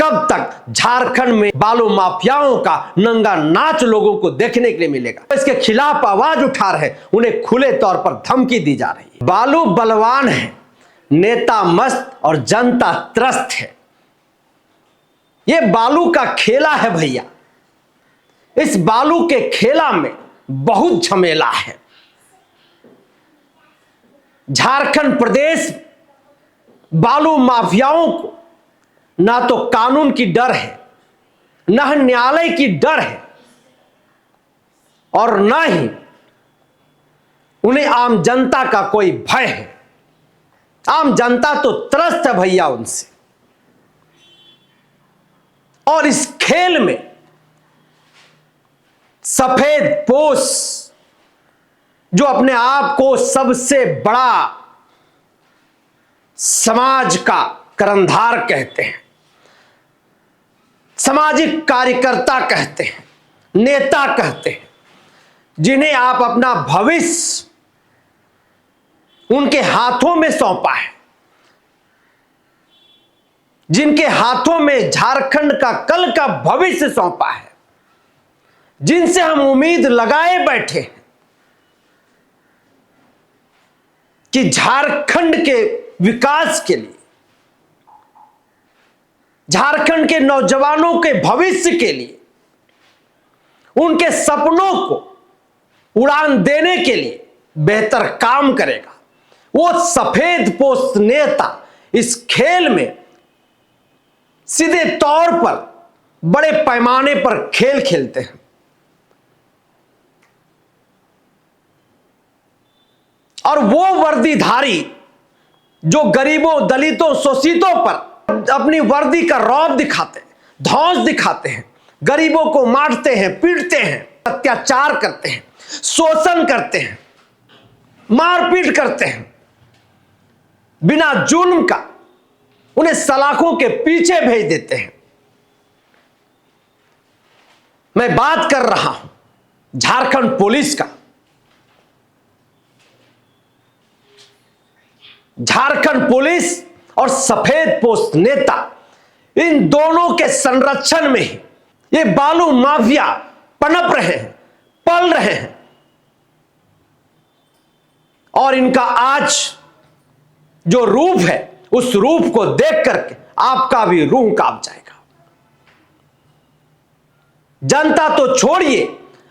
तब तक झारखंड में बालू माफियाओं का नंगा नाच लोगों को देखने के लिए मिलेगा। इसके खिलाफ आवाज उठा रहे, उन्हें खुले तौर पर धमकी दी जा रही है। बालू बलवान है, नेता मस्त और जनता त्रस्त है। ये बालू का खेला है भैया। इस बालू के खेला में बहुत झमेला है। झारखंड प्रदेश बालू माफियाओं को ना तो कानून की डर है, ना न्यायालय की डर है, और ना ही उन्हें आम जनता का कोई भय है। आम जनता तो त्रस्त है भैया उनसे। और इस खेल में सफेद पोश जो अपने आप को सबसे बड़ा समाज का कर्णधार कहते हैं, सामाजिक कार्यकर्ता कहते हैं, नेता कहते हैं, जिन्हें आप अपना भविष्य उनके हाथों में सौंपा है, जिनके हाथों में झारखंड का कल का भविष्य सौंपा है, जिनसे हम उम्मीद लगाए बैठे हैं कि झारखंड के विकास के लिए, झारखंड के नौजवानों के भविष्य के लिए, उनके सपनों को उड़ान देने के लिए बेहतर काम करेगा, वो सफेद पोश नेता इस खेल में सीधे तौर पर बड़े पैमाने पर खेल खेलते हैं। और वो वर्दीधारी जो गरीबों, दलितों, शोषितों पर अपनी वर्दी का रौब दिखाते हैं, धौंस दिखाते हैं, गरीबों को मारते हैं, पीटते हैं, अत्याचार करते हैं, शोषण करते हैं, मारपीट करते हैं, बिना जुल्म का उन्हें सलाखों के पीछे भेज देते हैं। मैं बात कर रहा हूं झारखंड पुलिस का। झारखंड पुलिस और सफेद पोश नेता, इन दोनों के संरक्षण में ही ये बालू माफिया पनप रहे हैं, पल रहे हैं। और इनका आज जो रूप है, उस रूप को देख करके आपका भी रूह कांप जाएगा। जनता तो छोड़िए,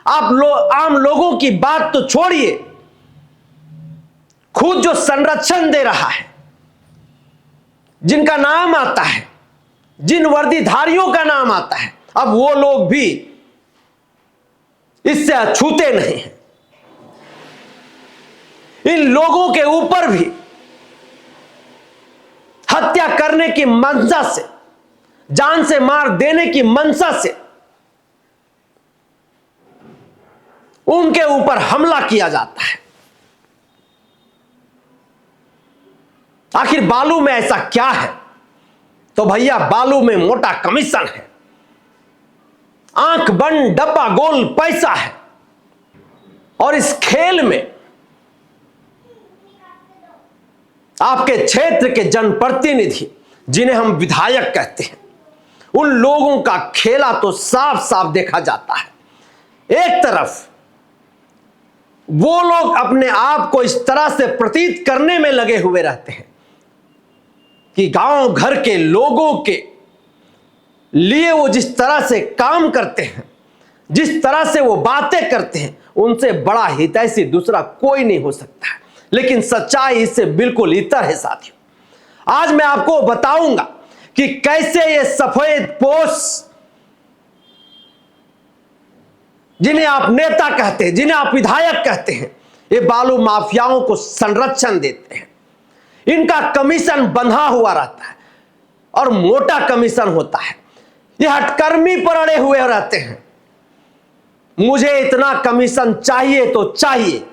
आम लोगों की बात तो छोड़िए, खुद जो संरक्षण दे रहा है, जिनका नाम आता है, जिन वर्दीधारियों का नाम आता है, अब वो लोग भी इससे अछूते नहीं हैं। इन लोगों के ऊपर भी हत्या करने की मंशा से, जान से मार देने की मंशा से उनके ऊपर हमला किया जाता है। आखिर बालू में ऐसा क्या है? तो भैया बालू में मोटा कमीशन है, आंख बंद डब्बा गोल पैसा है। और इस खेल में आपके क्षेत्र के जनप्रतिनिधि, जिन्हें हम विधायक कहते हैं, उन लोगों का खेला तो साफ साफ देखा जाता है। एक तरफ वो लोग अपने आप को इस तरह से प्रतीत करने में लगे हुए रहते हैं कि गांव घर के लोगों के लिए वो जिस तरह से काम करते हैं, जिस तरह से वो बातें करते हैं, उनसे बड़ा हितैषी दूसरा कोई नहीं हो सकता है। लेकिन सच्चाई इससे बिल्कुल इतर है साथियों। आज मैं आपको बताऊंगा कि कैसे ये सफेद पोश, जिन्हें आप नेता कहते हैं, जिन्हें आप विधायक कहते हैं, ये बालू माफियाओं को संरक्षण देते हैं। इनका कमीशन बंधा हुआ रहता है और मोटा कमीशन होता है। ये हटकर्मी पर अड़े हुए रहते हैं, मुझे इतना कमीशन चाहिए तो चाहिए,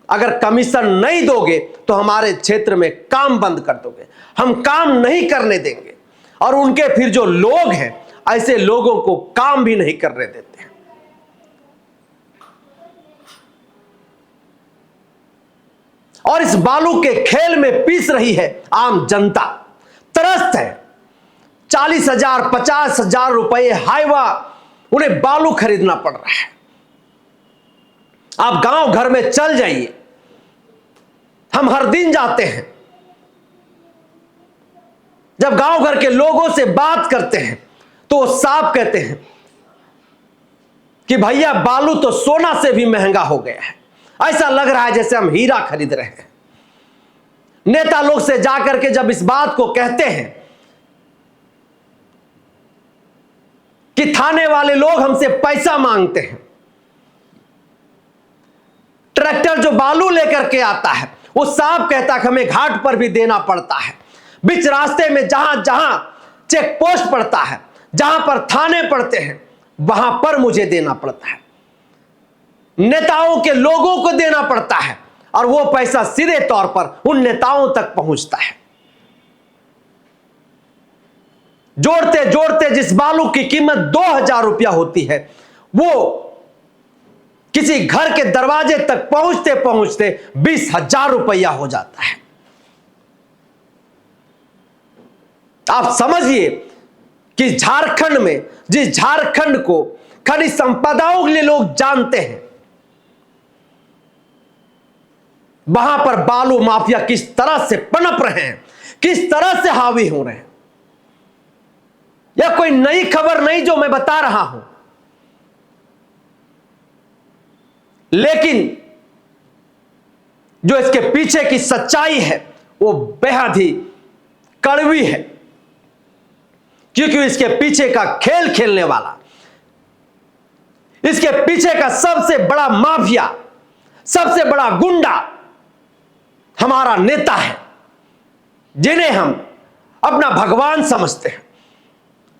अगर कमीशन नहीं दोगे तो हमारे क्षेत्र में काम बंद कर दोगे, हम काम नहीं करने देंगे। और उनके फिर जो लोग हैं, ऐसे लोगों को काम भी नहीं करने देते हैं। और इस बालू के खेल में पीस रही है आम जनता, त्रस्त है। 40,000 50,000 रुपए हाईवा उन्हें बालू खरीदना पड़ रहा है। आप गांव घर में चल जाइए, हम हर दिन जाते हैं, जब गांव घर के लोगों से बात करते हैं तो वो साफ कहते हैं कि भैया बालू तो सोना से भी महंगा हो गया है। ऐसा लग रहा है जैसे हम हीरा खरीद रहे हैं। नेता लोग से जाकर के जब इस बात को कहते हैं कि थाने वाले लोग हमसे पैसा मांगते हैं, ट्रैक्टर जो बालू लेकर के आता है वो साफ कहता है कि हमें घाट पर भी देना पड़ता है, बीच रास्ते में जहां जहां चेक पोस्ट पड़ता है, जहां पर थाने पड़ते हैं, वहां पर मुझे देना पड़ता है, नेताओं के लोगों को देना पड़ता है और वो पैसा सीधे तौर पर उन नेताओं तक पहुंचता है। जोड़ते जोड़ते जिस बालू की कीमत 2,000 रुपया होती है, वो किसी घर के दरवाजे तक पहुंचते पहुंचते 20,000 रुपया हो जाता है। आप समझिए कि झारखंड में, जिस झारखंड को खनिज संपदाओं के लिए लोग जानते हैं, वहां पर बालू माफिया किस तरह से पनप रहे हैं, किस तरह से हावी हो रहे हैं। यह कोई नई खबर नहीं जो मैं बता रहा हूं, लेकिन जो इसके पीछे की सच्चाई है वो बेहद ही कड़वी है, क्योंकि इसके पीछे का खेल खेलने वाला, इसके पीछे का सबसे बड़ा माफिया, सबसे बड़ा गुंडा हमारा नेता है, जिन्हें हम अपना भगवान समझते हैं,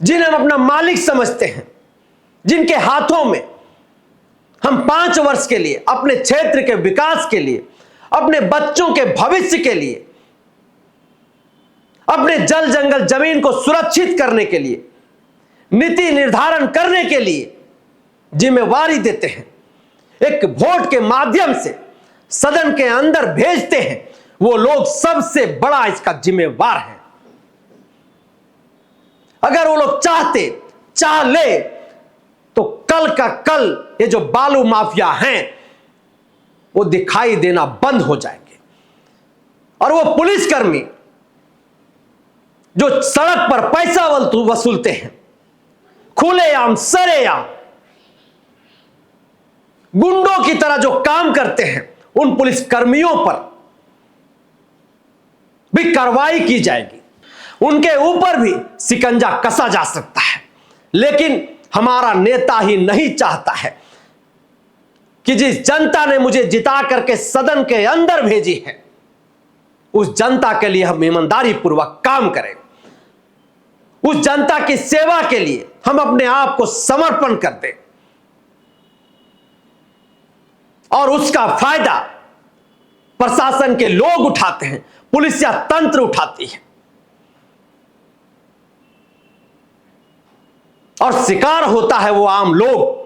जिन्हें हम अपना मालिक समझते हैं, जिनके हाथों में हम 5 वर्ष के लिए अपने क्षेत्र के विकास के लिए, अपने बच्चों के भविष्य के लिए, अपने जल जंगल जमीन को सुरक्षित करने के लिए, नीति निर्धारण करने के लिए जिम्मेवारी देते हैं, एक वोट के माध्यम से सदन के अंदर भेजते हैं, वो लोग सबसे बड़ा इसका जिम्मेवार है। अगर वो लोग चाह ले तो कल का कल ये जो बालू माफिया हैं वो दिखाई देना बंद हो जाएंगे, और वो पुलिसकर्मी जो सड़क पर पैसा वसूलते हैं, खुलेआम सरेआम गुंडों की तरह जो काम करते हैं, उन पुलिसकर्मियों पर भी कार्रवाई की जाएगी, उनके ऊपर भी शिकंजा कसा जा सकता है। लेकिन हमारा नेता ही नहीं चाहता है कि जिस जनता ने मुझे जिता करके सदन के अंदर भेजी है, उस जनता के लिए हम ईमानदारी पूर्वक काम करें, उस जनता की सेवा के लिए हम अपने आप को समर्पण कर दें, और उसका फायदा प्रशासन के लोग उठाते हैं, पुलिस या तंत्र उठाती है, और शिकार होता है वो आम लोग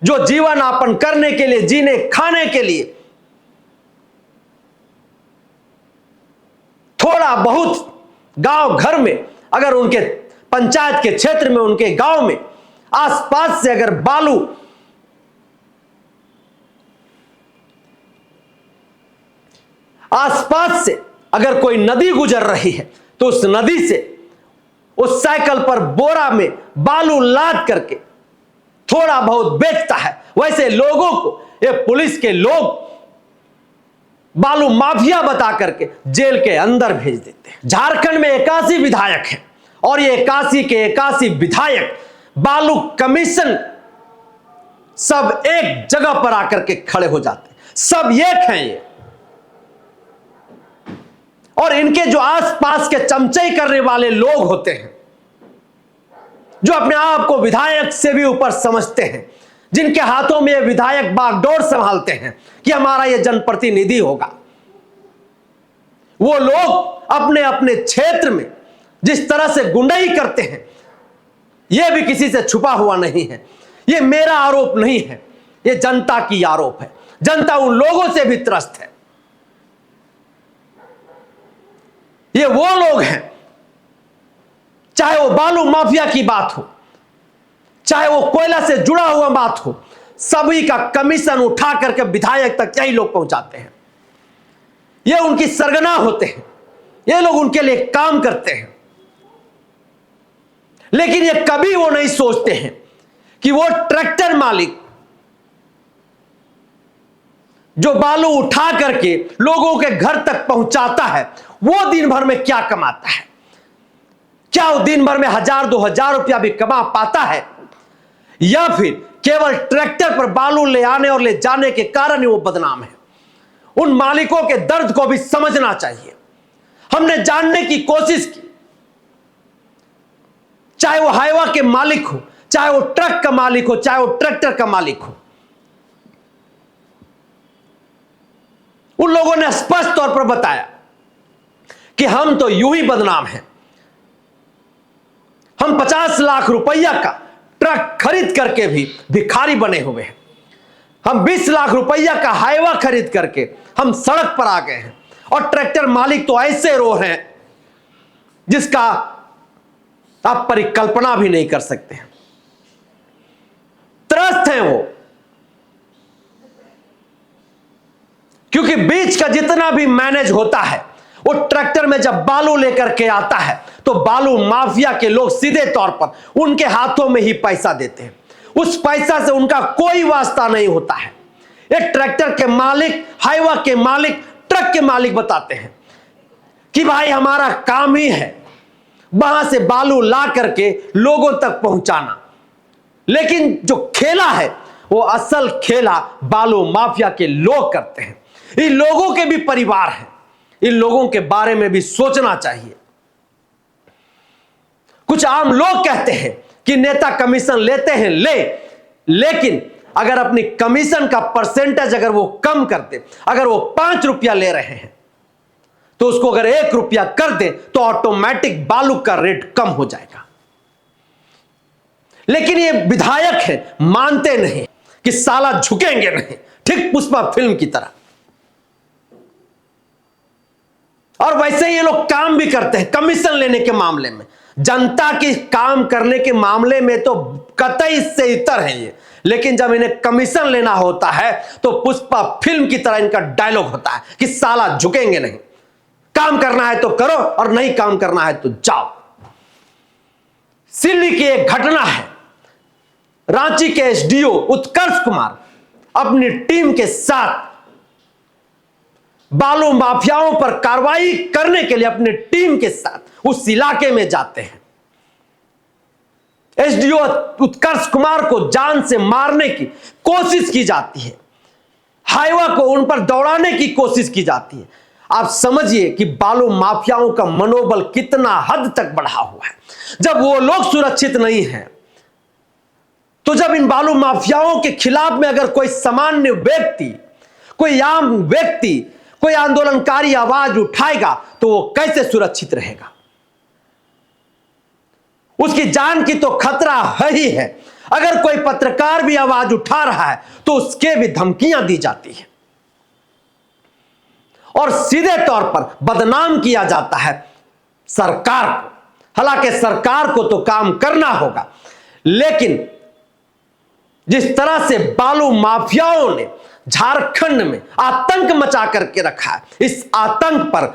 जो जीवन यापन करने के लिए, जीने खाने के लिए थोड़ा बहुत गांव घर में, अगर उनके पंचायत के क्षेत्र में, उनके गांव में आसपास से अगर बालू आसपास से अगर कोई नदी गुजर रही है तो उस नदी से उस साइकिल पर बोरा में बालू लाद करके थोड़ा बहुत बेचता है, वैसे लोगों को ये पुलिस के लोग बालू माफिया बता करके जेल के अंदर भेज देते हैं। झारखंड में 81 विधायक हैं, और ये 81 के 81 विधायक बालू कमीशन सब एक जगह पर आकर के खड़े हो जाते हैं, सब एक हैं ये। और इनके जो आसपास के चमचाई करने वाले लोग होते हैं, जो अपने आप को विधायक से भी ऊपर समझते हैं, जिनके हाथों में ये विधायक बागडोर संभालते हैं कि हमारा ये जनप्रतिनिधि होगा, वो लोग अपने अपने क्षेत्र में जिस तरह से गुंडाई करते हैं, यह भी किसी से छुपा हुआ नहीं है। ये मेरा आरोप नहीं है, ये जनता की आरोप है। जनता उन लोगों से भी त्रस्त है। ये वो लोग हैं चाहे वो बालू माफिया की बात हो, चाहे वो कोयला से जुड़ा हुआ बात हो, सभी का कमीशन उठा करके विधायक तक यही लोग पहुंचाते हैं। ये उनकी सरगना होते हैं, ये लोग उनके लिए काम करते हैं। लेकिन ये कभी वो नहीं सोचते हैं कि वो ट्रैक्टर मालिक जो बालू उठा करके लोगों के घर तक पहुंचाता है, वो दिन भर में क्या कमाता है। क्या वो दिन भर में 1000-2000 रुपया भी कमा पाता है, या फिर केवल ट्रैक्टर पर बालू ले आने और ले जाने के कारण ही वो बदनाम है। उन मालिकों के दर्द को भी समझना चाहिए। हमने जानने की कोशिश की, चाहे वो हाईवा के मालिक हो, चाहे वो ट्रक का मालिक हो, चाहे वो ट्रैक्टर का मालिक हो, उन लोगों ने स्पष्ट तौर पर बताया कि हम तो यूं ही बदनाम हैं। हम 50 लाख रुपया का ट्रक खरीद करके भी भिखारी बने हुए हैं। हम 20 लाख रुपया का हाईवा खरीद करके हम सड़क पर आ गए हैं। और ट्रैक्टर मालिक तो ऐसे रो रहे हैं जिसका आप परिकल्पना भी नहीं कर सकते हैं। त्रस्त हैं वो, क्योंकि बीच का जितना भी मैनेज होता है, वो ट्रैक्टर में जब बालू लेकर के आता है तो बालू माफिया के लोग सीधे तौर पर उनके हाथों में ही पैसा देते हैं। उस पैसा से उनका कोई वास्ता नहीं होता है। ये ट्रैक्टर के मालिक, हाईवा के मालिक, ट्रक के मालिक बताते हैं कि भाई हमारा काम ही है वहां से बालू ला करके लोगों तक पहुंचाना। लेकिन जो खेला है वो असल खेला बालू माफिया के लोग करते हैं। इन लोगों के भी परिवार हैं, इन लोगों के बारे में भी सोचना चाहिए। कुछ आम लोग कहते हैं कि नेता कमीशन लेते हैं, लेकिन अगर अपनी कमीशन का परसेंटेज अगर वो कम करते, अगर वो 5 रुपया ले रहे हैं तो उसको अगर 1 रुपया कर दे तो ऑटोमेटिक बालू का रेट कम हो जाएगा। लेकिन ये विधायक है, मानते नहीं कि साला झुकेंगे नहीं, ठीक पुष्पा फिल्म की तरह। और वैसे ही ये लोग काम भी करते हैं कमीशन लेने के मामले में। जनता की काम करने के मामले में तो कतई इससे इतर है ये, लेकिन जब इन्हें कमीशन लेना होता है तो पुष्पा फिल्म की तरह इनका डायलॉग होता है कि साला झुकेंगे नहीं, काम करना है तो करो और नहीं काम करना है तो जाओ। सिल्ली की एक घटना है, रांची के एसडीओ उत्कर्ष कुमार अपनी टीम के साथ बालू माफियाओं पर कार्रवाई करने के लिए अपनी टीम के साथ उस इलाके में जाते हैं। एसडीओ उत्कर्ष कुमार को जान से मारने की कोशिश की जाती है, हाईवा को उन पर दौड़ाने की कोशिश की जाती है। आप समझिए कि बालू माफियाओं का मनोबल कितना हद तक बढ़ा हुआ है। जब वो लोग सुरक्षित नहीं हैं, तो जब इन बालू माफियाओं के खिलाफ में अगर कोई सामान्य व्यक्ति, कोई आम व्यक्ति, कोई आंदोलनकारी आवाज उठाएगा तो वो कैसे सुरक्षित रहेगा। उसकी जान की तो खतरा है ही है। अगर कोई पत्रकार भी आवाज उठा रहा है तो उसके भी धमकियां दी जाती है और सीधे तौर पर बदनाम किया जाता है सरकार को। हालांकि सरकार को तो काम करना होगा, लेकिन जिस तरह से बालू माफियाओं ने झारखंड में आतंक मचा करके रखा है, इस आतंक पर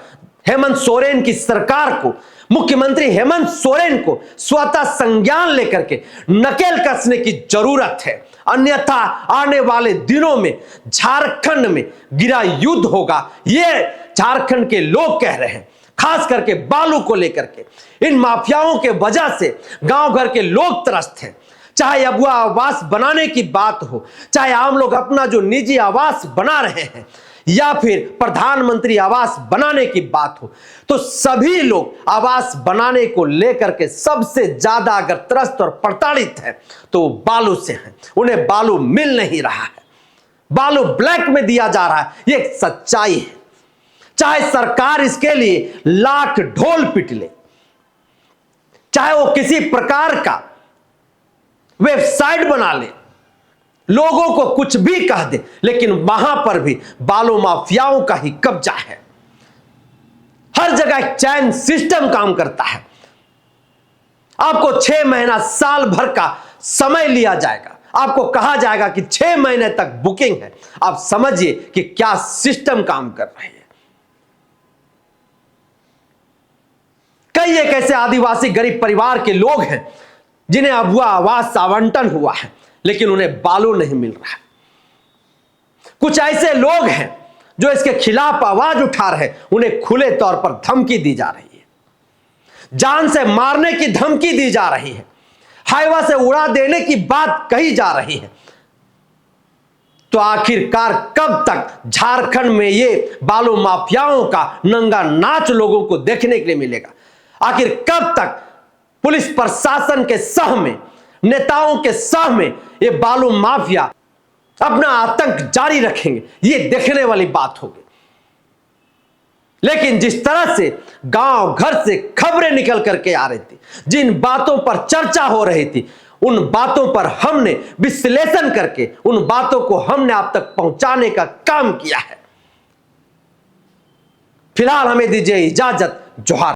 हेमंत सोरेन की सरकार को, मुख्यमंत्री हेमंत सोरेन को स्वतः संज्ञान लेकर के नकेल कसने की जरूरत है। अन्यथा आने वाले दिनों में झारखंड में गिरा युद्ध होगा, ये झारखंड के लोग कह रहे हैं। खास करके बालू को लेकर के इन माफियाओं के वजह से गांव घर के लोग त्रस्त हैं। चाहे अगुआ आवास बनाने की बात हो, चाहे आम लोग अपना जो निजी आवास बना रहे हैं, या फिर प्रधानमंत्री आवास बनाने की बात हो, तो सभी लोग आवास बनाने को लेकर के सबसे ज्यादा अगर त्रस्त और प्रताड़ित है तो बालू से हैं। उन्हें बालू मिल नहीं रहा है, बालू ब्लैक में दिया जा रहा है, ये एक सच्चाई है। चाहे सरकार इसके लिए लाख ढोल पिट ले, चाहे वो किसी प्रकार का वेबसाइट बना ले, लोगों को कुछ भी कह दे, लेकिन वहां पर भी बालू माफियाओं का ही कब्जा है। हर जगह एक चैन सिस्टम काम करता है। आपको 6 महीना साल भर का समय लिया जाएगा, आपको कहा जाएगा कि 6 महीने तक बुकिंग है। आप समझिए कि क्या सिस्टम काम कर रही है। कई एक ऐसे आदिवासी गरीब परिवार के लोग हैं जिन्हें अबुआ आवास आवंटन हुआ है, लेकिन उन्हें बालू नहीं मिल रहा है। कुछ ऐसे लोग हैं जो इसके खिलाफ आवाज उठा रहे हैं, उन्हें खुले तौर पर धमकी दी जा रही है, जान से मारने की धमकी दी जा रही है, हाईवा से उड़ा देने की बात कही जा रही है। तो आखिरकार कब तक झारखंड में ये बालू माफियाओं का नंगा नाच लोगों को देखने के लिए मिलेगा? आखिर कब तक पुलिस प्रशासन के सह में, नेताओं के सह में ये बालू माफिया अपना आतंक जारी रखेंगे? ये देखने वाली बात होगी। लेकिन जिस तरह से गांव घर से खबरें निकल करके आ रही थी, जिन बातों पर चर्चा हो रही थी, उन बातों पर हमने विश्लेषण करके उन बातों को हमने आप तक पहुंचाने का काम किया है। फिलहाल हमें दीजिए इजाजत। जोहार।